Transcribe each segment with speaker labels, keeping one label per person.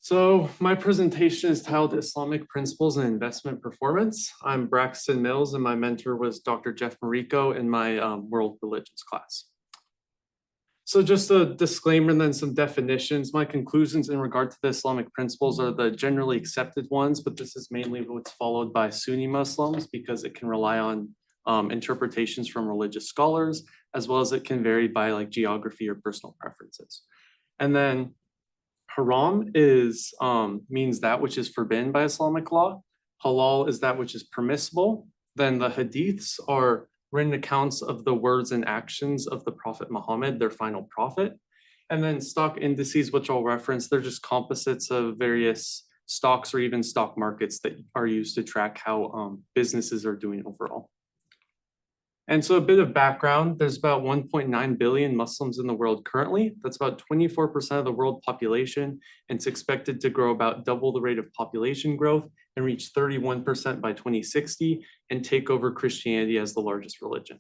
Speaker 1: So my presentation is titled Islamic Principles and Investment Performance. I'm Braxton Mills and my mentor was Dr. Jeff Marico in my world religions class. So just a disclaimer and then some definitions. My conclusions in regard to the Islamic principles are the generally accepted ones, but this is mainly what's followed by Sunni Muslims because it can rely on interpretations from religious scholars, as well as it can vary by like geography or personal preferences. And then haram is means that which is forbidden by Islamic law. Halal is that which is permissible. Then the hadiths are written accounts of the words and actions of the Prophet Muhammad, their final prophet. And then stock indices, which I'll reference, they're just composites of various stocks or even stock markets that are used to track how businesses are doing overall. And so a bit of background, there's about 1.9 billion Muslims in the world currently. That's about 24% of the world population, and it's expected to grow about double the rate of population growth and reach 31% by 2060 and take over Christianity as the largest religion.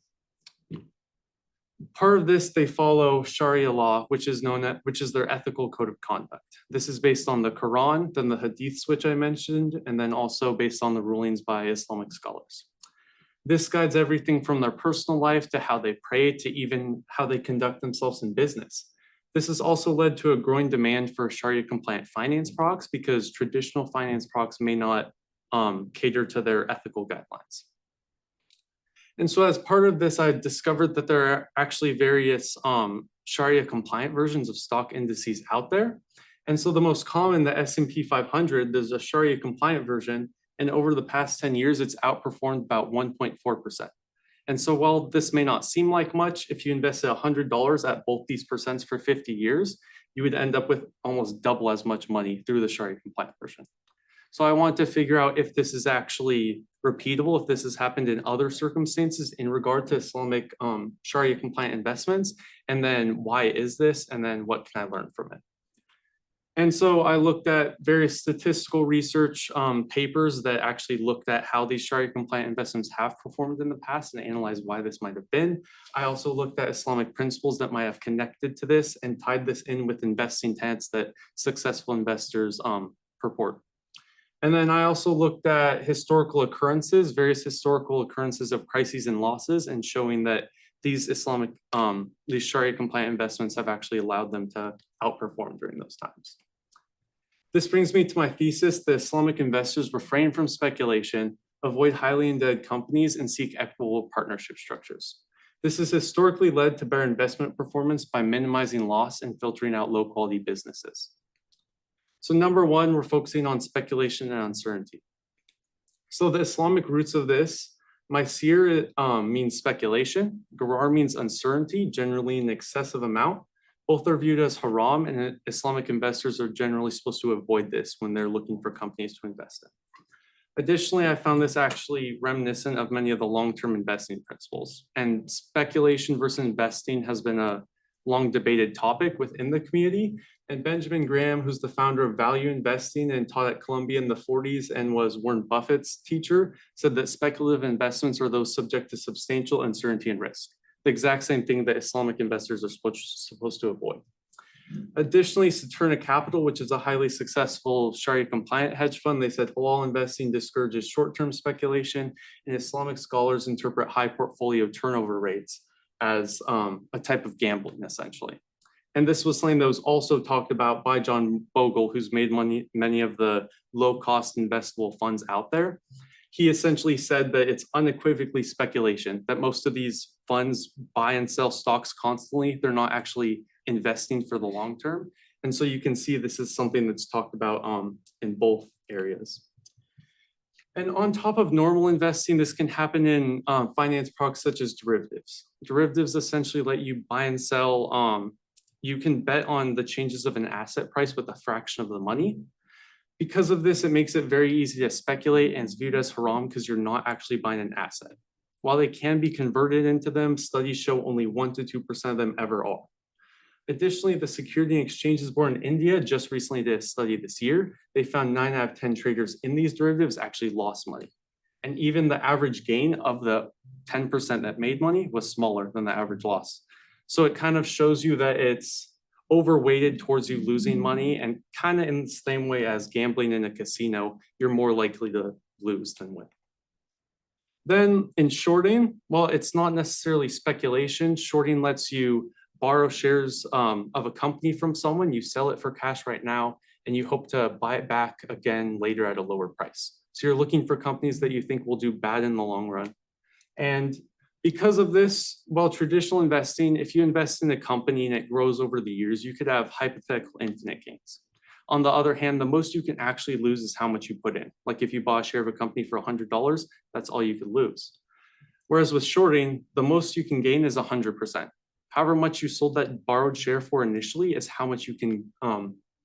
Speaker 1: Part of this, they follow Sharia law, which is their ethical code of conduct. This is based on the Quran, then the hadiths, which I mentioned, and then also based on the rulings by Islamic scholars. This guides everything from their personal life to how they pray to even how they conduct themselves in business. This has also led to a growing demand for Sharia compliant finance products because traditional finance products may not cater to their ethical guidelines. And so as part of this, I discovered that there are actually various Sharia compliant versions of stock indices out there. And so the most common, the S&P 500, there's a Sharia compliant version. And over the past 10 years, it's outperformed about 1.4%. And so while this may not seem like much, if you invested $100 at both these percents for 50 years, you would end up with almost double as much money through the Sharia compliant version. So I want to figure out if this is actually repeatable, if this has happened in other circumstances in regard to Islamic Sharia compliant investments, and then why is this, and then what can I learn from it? And so I looked at various statistical research papers that actually looked at how these Sharia compliant investments have performed in the past and analyzed why this might have been. I also looked at Islamic principles that might have connected to this and tied this in with investing tenets that successful investors purport. And then I also looked at historical occurrences, various historical occurrences of crises and losses, and showing that these these Sharia compliant investments have actually allowed them to outperform during those times. This brings me to my thesis that Islamic investors refrain from speculation, avoid highly indebted companies, and seek equitable partnership structures. This has historically led to better investment performance by minimizing loss and filtering out low-quality businesses. So number one, we're focusing on speculation and uncertainty. So the Islamic roots of this, Maisir means speculation, Gharar means uncertainty, generally an excessive amount. Both are viewed as haram, and Islamic investors are generally supposed to avoid this when they're looking for companies to invest in. Additionally, I found this actually reminiscent of many of the long-term investing principles. And speculation versus investing has been a long debated topic within the community. And Benjamin Graham, who's the founder of value investing and taught at Columbia in the 40s and was Warren Buffett's teacher, said that speculative investments are those subject to substantial uncertainty and risk. The exact same thing that Islamic investors are supposed to avoid. Additionally, Saturna Capital, which is a highly successful Sharia compliant hedge fund, they said halal investing discourages short-term speculation, and Islamic scholars interpret high portfolio turnover rates as a type of gambling, essentially. And this was something that was also talked about by John Bogle, who's made many of the low-cost investable funds out there. He essentially said that it's unequivocally speculation, that most of these funds buy and sell stocks constantly. They're not actually investing for the long term. And so you can see this is something that's talked about in both areas. And on top of normal investing, this can happen in finance products such as derivatives. Derivatives essentially let you buy and sell. You can bet on the changes of an asset price with a fraction of the money. Because of this, it makes it very easy to speculate and it's viewed as haram because you're not actually buying an asset. While they can be converted into them, studies show only 1% to 2% of them ever are. Additionally, the Security and Exchanges Board in India just recently did a study this year. They found 9 out of 10 traders in these derivatives actually lost money. And even the average gain of the 10% that made money was smaller than the average loss. So it kind of shows you that it's overweighted towards you losing money, and kind of in the same way as gambling in a casino, you're more likely to lose than win. Then in shorting, well, it's not necessarily speculation. Shorting lets you borrow shares of a company from someone, you sell it for cash right now, and you hope to buy it back again later at a lower price. So you're looking for companies that you think will do bad in the long run. And because of this, well, traditional investing, if you invest in a company and it grows over the years, you could have hypothetical infinite gains. On the other hand, the most you can actually lose is how much you put in. Like if you bought a share of a company for $100, that's all you could lose. Whereas with shorting, the most you can gain is 100%. However much you sold that borrowed share for initially is how much you can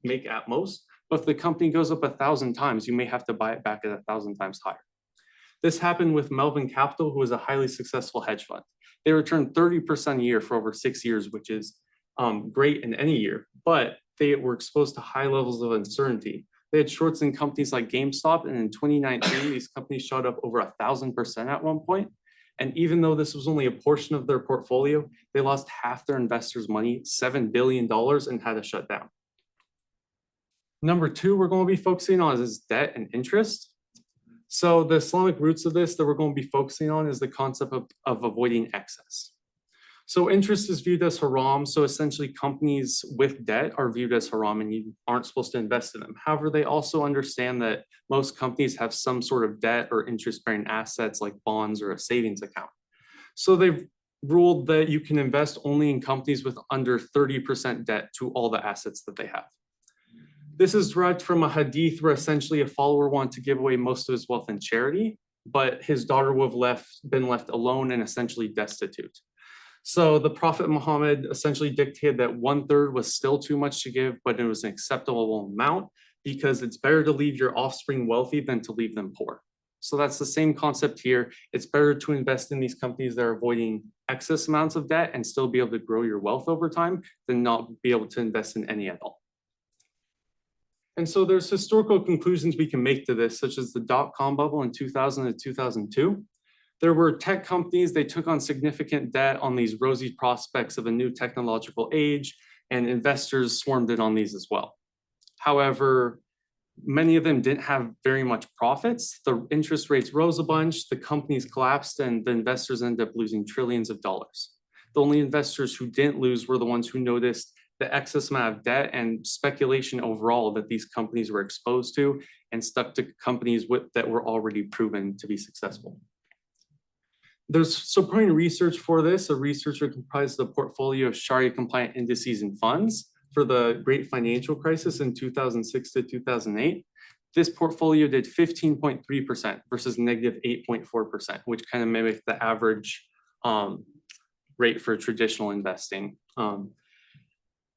Speaker 1: make at most. But if the company goes up 1,000 times, you may have to buy it back at 1,000 times higher. This happened with Melvin Capital, who was a highly successful hedge fund. They returned 30% a year for over 6 years, which is great in any year, but they were exposed to high levels of uncertainty. They had shorts in companies like GameStop, and in 2019, these companies shot up over 1,000% at one point. And even though this was only a portion of their portfolio, they lost half their investors' money, $7 billion, and had to shut down. Number two, we're going to be focusing on is debt and interest. So the Islamic roots of this that we're going to be focusing on is the concept of avoiding excess. So interest is viewed as haram. So essentially companies with debt are viewed as haram and you aren't supposed to invest in them. However, they also understand that most companies have some sort of debt or interest-bearing assets like bonds or a savings account. So they've ruled that you can invest only in companies with under 30% debt to all the assets that they have. This is derived from a hadith where essentially a follower wanted to give away most of his wealth in charity, but his daughter would have been left alone and essentially destitute. So the Prophet Muhammad essentially dictated that 1/3 was still too much to give, but it was an acceptable amount because it's better to leave your offspring wealthy than to leave them poor. So that's the same concept here. It's better to invest in these companies that are avoiding excess amounts of debt and still be able to grow your wealth over time than not be able to invest in any at all. And so there's historical conclusions we can make to this, such as the dot-com bubble in 2000 to 2002. There were tech companies, they took on significant debt on these rosy prospects of a new technological age, and investors swarmed in on these as well. However, many of them didn't have very much profits. The interest rates rose a bunch, the companies collapsed, and the investors ended up losing trillions of dollars. The only investors who didn't lose were the ones who noticed the excess amount of debt and speculation overall that these companies were exposed to and stuck to companies that were already proven to be successful. There's supporting research for this. A researcher comprised a portfolio of Sharia-compliant indices and funds for the Great Financial Crisis in 2006 to 2008. This portfolio did 15.3% versus negative 8.4%, which kind of mimicked the average rate for traditional investing.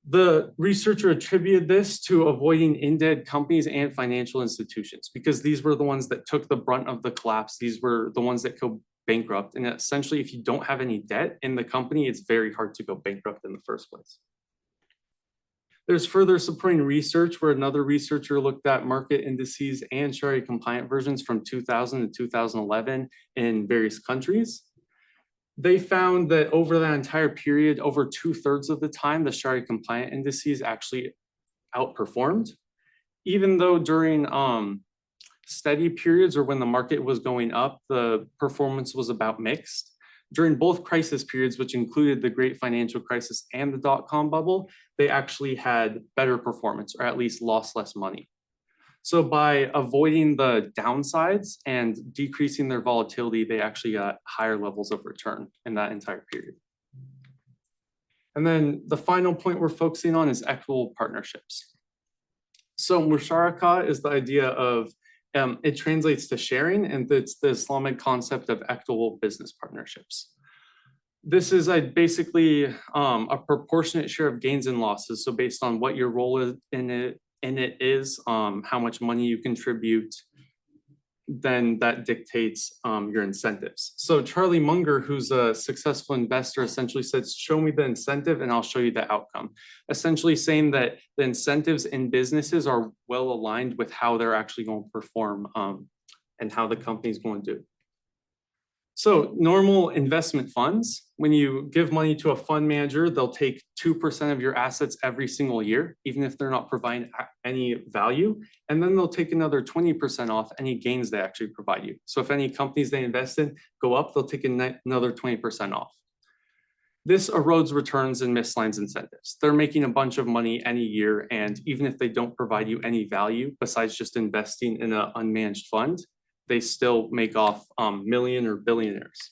Speaker 1: The researcher attributed this to avoiding in-debt companies and financial institutions because these were the ones that took the brunt of the collapse. These were the ones that go bankrupt. And essentially, if you don't have any debt in the company, it's very hard to go bankrupt in the first place. There's further supporting research where another researcher looked at market indices and Sharia compliant versions from 2000 to 2011 in various countries. They found that over that entire period, over 2/3 of the time, the Sharia compliant indices actually outperformed, even though during steady periods or when the market was going up, the performance was about mixed. During both crisis periods, which included the Great Financial Crisis and the dot-com bubble, they actually had better performance or at least lost less money. So by avoiding the downsides and decreasing their volatility, they actually got higher levels of return in that entire period. And then the final point we're focusing on is equitable partnerships. So musharaka is the idea of, it translates to sharing, and it's the Islamic concept of equitable business partnerships. This is basically a proportionate share of gains and losses. So based on what your role in it is, how much money you contribute, then that dictates your incentives. So Charlie Munger, who's a successful investor, essentially says, show me the incentive and I'll show you the outcome. Essentially saying that the incentives in businesses are well aligned with how they're actually going to perform and how the company's going to do. So normal investment funds, when you give money to a fund manager, they'll take 2% of your assets every single year, even if they're not providing any value. And then they'll take another 20% off any gains they actually provide you. So if any companies they invest in go up, they'll take another 20% off. This erodes returns and misaligns incentives. They're making a bunch of money any year, and even if they don't provide you any value besides just investing in an unmanaged fund, they still make off million or billionaires.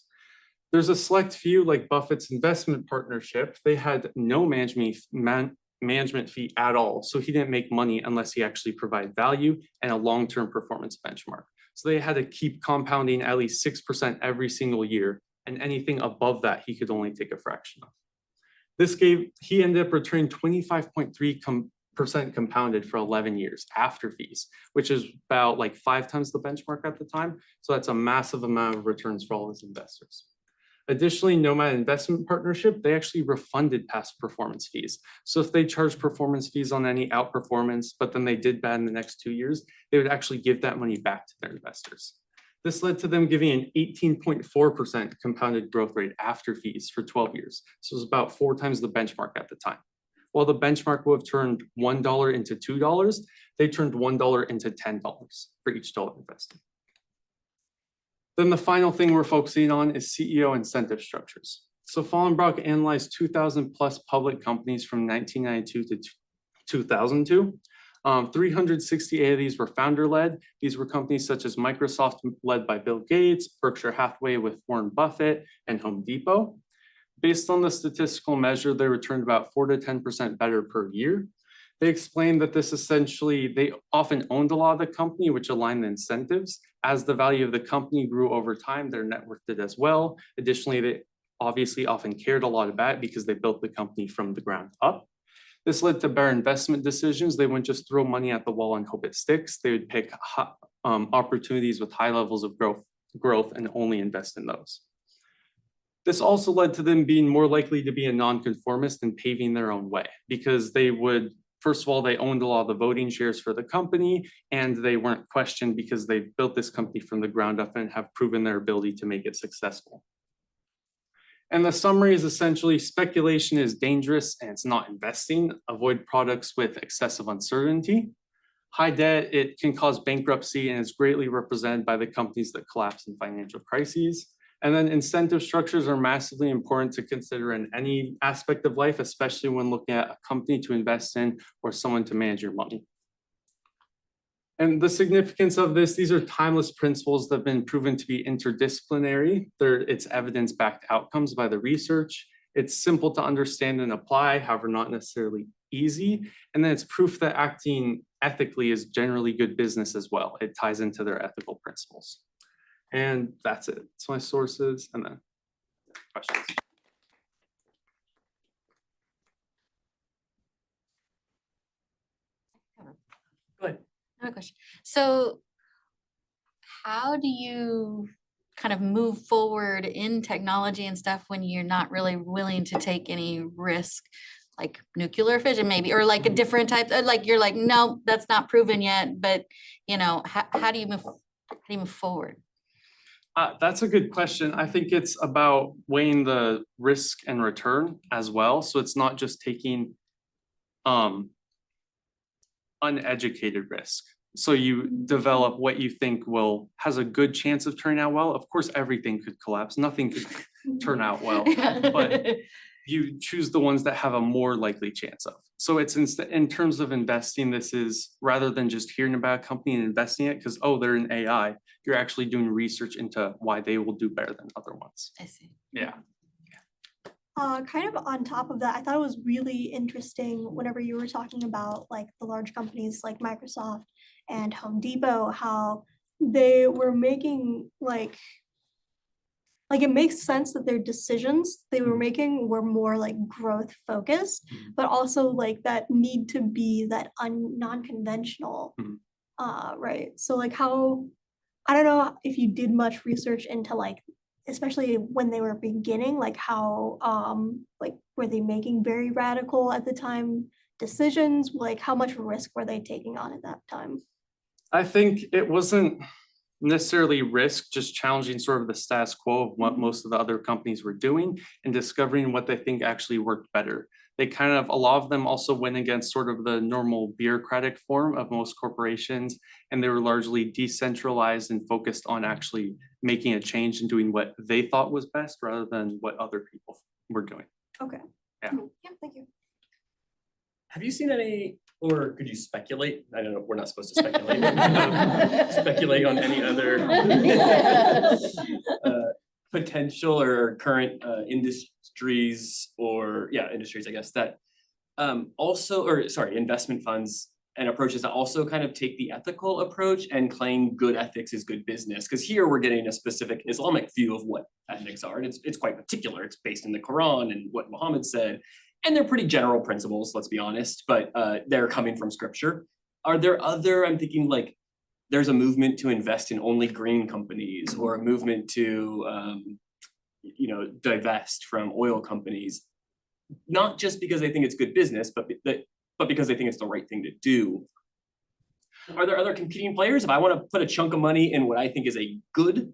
Speaker 1: There's a select few like Buffett's investment partnership. They had no management fee at all. So he didn't make money unless he actually provided value and a long-term performance benchmark. So they had to keep compounding at least 6% every single year. And anything above that, he could only take a fraction of. He ended up returning 25.3% compounded for 11 years after fees, which is about like 5 times the benchmark at the time. So that's a massive amount of returns for all his investors. Additionally, Nomad Investment Partnership, they actually refunded past performance fees. So if they charged performance fees on any outperformance, but then they did bad in the next 2 years, they would actually give that money back to their investors. This led to them giving an 18.4% compounded growth rate after fees for 12 years. So it was about 4 times the benchmark at the time. While the benchmark would have turned $1 into $2, they turned $1 into $10 for each dollar invested. Then the final thing we're focusing on is CEO incentive structures. So Fallenbrock analyzed 2,000 plus public companies from 1992 to 2002. 368 of these were founder-led. These were companies such as Microsoft, led by Bill Gates, Berkshire Hathaway with Warren Buffett, and Home Depot. Based on the statistical measure, they returned about 4 to 10% better per year. They explained that this essentially, they often owned a lot of the company, which aligned the incentives. As the value of the company grew over time, their net worth did as well. Additionally, they obviously often cared a lot about it because they built the company from the ground up. This led to better investment decisions. They wouldn't just throw money at the wall and hope it sticks. They would pick opportunities with high levels of growth and only invest in those. This also led to them being more likely to be a nonconformist and paving their own way because they would, first of all, they owned a lot of the voting shares for the company and they weren't questioned because they built this company from the ground up and have proven their ability to make it successful. And the summary is essentially speculation is dangerous and it's not investing. Avoid products with excessive uncertainty. High debt, it can cause bankruptcy and is greatly represented by the companies that collapse in financial crises. And then incentive structures are massively important to consider in any aspect of life, especially when looking at a company to invest in or someone to manage your money. And the significance of this, these are timeless principles that have been proven to be interdisciplinary. It's evidence-backed outcomes by the research. It's simple to understand and apply, however, not necessarily easy. And then it's proof that acting ethically is generally good business as well. It ties into their ethical principles. And that's it. It's my sources and then questions. Go ahead.
Speaker 2: I have a question. So how do you kind of move forward in technology and stuff when you're not really willing to take any risk, like nuclear fission maybe, or like a different type, like you're like, no, that's not proven yet, but you know, how do you move forward?
Speaker 1: That's a good question. I think it's about weighing the risk and return as well. So it's not just taking uneducated risk. So you develop what you think has a good chance of turning out well. Of course, everything could collapse. Nothing could turn out well, but you choose the ones that have a more likely chance of. So it's in terms of investing, this is rather than just hearing about a company and investing it because, oh, they're in AI, you're actually doing research into why they will do better than other ones.
Speaker 2: I see.
Speaker 1: Yeah.
Speaker 3: Kind of on top of that, I thought it was really interesting whenever you were talking about like the large companies like Microsoft and Home Depot, how they were making like it makes sense that their decisions they were making were more like growth focused, but also like that need to be that non-conventional, right? So like how, I don't know if you did much research into like, especially when they were beginning, like how, like were they making very radical at the time decisions? Like how much risk were they taking on at that time?
Speaker 1: I think it wasn't necessarily risk, just challenging sort of the status quo of what most of the other companies were doing and discovering what they think actually worked better. They kind of, a lot of them also went against sort of the normal bureaucratic form of most corporations, and they were largely decentralized and focused on actually making a change and doing what they thought was best rather than what other people were doing.
Speaker 3: Okay.
Speaker 1: Yeah.
Speaker 3: Yeah, thank you.
Speaker 4: Have you seen any, or could you speculate? I don't know, we're not supposed to speculate. Speculate on any other potential or current industries or, industries, I guess, that investment funds and approaches that also kind of take the ethical approach and claim good ethics is good business. Because here we're getting a specific Islamic view of what ethics are, and it's quite particular. It's based in the Quran and what Muhammad said. And they're pretty general principles, let's be honest, but they're coming from scripture. Are there other, I'm thinking like, there's a movement to invest in only green companies or a movement to, divest from oil companies, not just because they think it's good business, but because they think it's the right thing to do. Are there other competing players? If I want to put a chunk of money in what I think is a good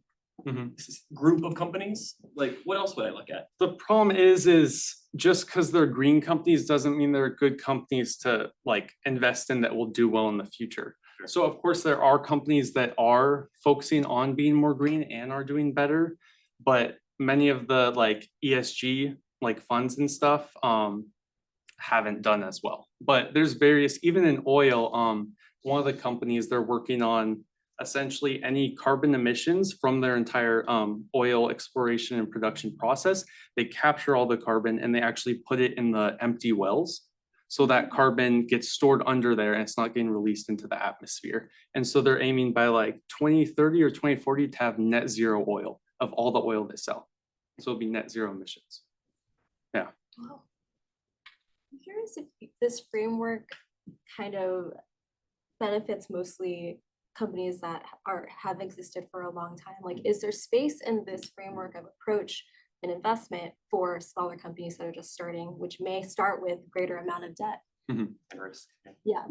Speaker 4: group of companies, like what else would I look at?
Speaker 1: The problem is just because they're green companies doesn't mean they're good companies to like invest in that will do well in the future.
Speaker 4: Sure.
Speaker 1: So of course there are companies that are focusing on being more green and are doing better, but many of the like ESG like funds and stuff haven't done as well. But there's various, even in oil, one of the companies they're working on essentially any carbon emissions from their entire oil exploration and production process. They capture all the carbon and they actually put it in the empty wells. So that carbon gets stored under there and it's not getting released into the atmosphere. And so they're aiming by like 2030 or 2040 to have net zero oil of all the oil they sell. So it'll be net zero emissions. Yeah.
Speaker 5: Wow. I'm curious if this framework kind of benefits mostly companies that have existed for a long time. Like, is there space in this framework of approach and investment for smaller companies that are just starting, which may start with greater amount of debt?
Speaker 4: And risk.
Speaker 5: Yeah.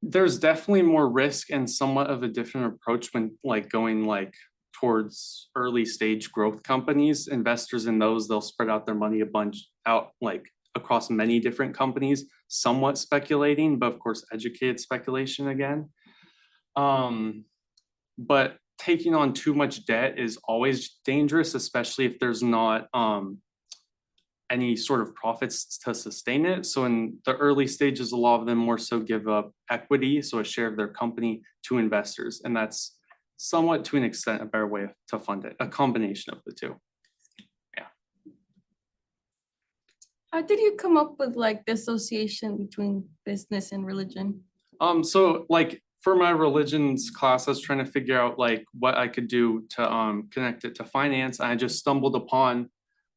Speaker 1: There's definitely more risk and somewhat of a different approach when like going like towards early stage growth companies. Investors in those, they'll spread out their money a bunch out like across many different companies, somewhat speculating, but of course educated speculation again. But taking on too much debt is always dangerous, especially if there's not any sort of profits to sustain it. So in the early stages, a lot of them more so give up equity, so a share of their company, to investors. And that's somewhat to an extent a better way to fund it, a combination of the two.
Speaker 6: How did you come up with like the association between business and religion?
Speaker 1: So like for my religions class, I was trying to figure out like what I could do to connect it to finance. I just stumbled upon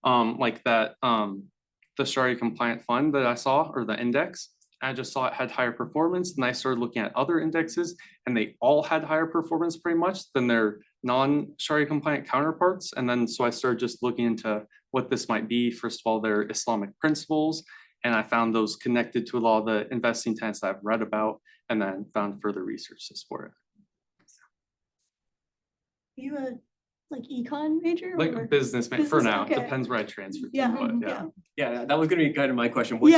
Speaker 1: like that the Sharia compliant fund that I saw, or the index. I just saw it had higher performance, and I started looking at other indexes and they all had higher performance pretty much than their non-Sharia compliant counterparts. And then so I started just looking into what this might be. First of all, their Islamic principles, and I found those connected to a lot of the investing tenets that I've read about, and then found further research to support it.
Speaker 3: Are you a like econ major?
Speaker 1: Like
Speaker 3: or?
Speaker 1: a business for
Speaker 3: Business,
Speaker 1: now,
Speaker 3: okay.
Speaker 1: depends where I transfer to,
Speaker 3: Yeah,
Speaker 1: but
Speaker 3: yeah.
Speaker 4: Yeah, that was gonna be kind of my question. What's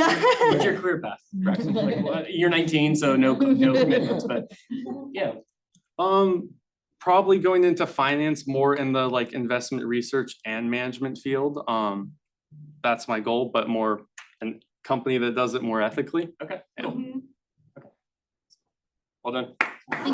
Speaker 4: your career path, Braxton? Like, you're 19, so no commitments, but yeah.
Speaker 1: Probably going into finance, more in the like investment research and management field. That's my goal, but more a company that does it more ethically.
Speaker 4: Okay,
Speaker 1: Yeah.
Speaker 4: cool.
Speaker 3: Mhm.
Speaker 4: Well done.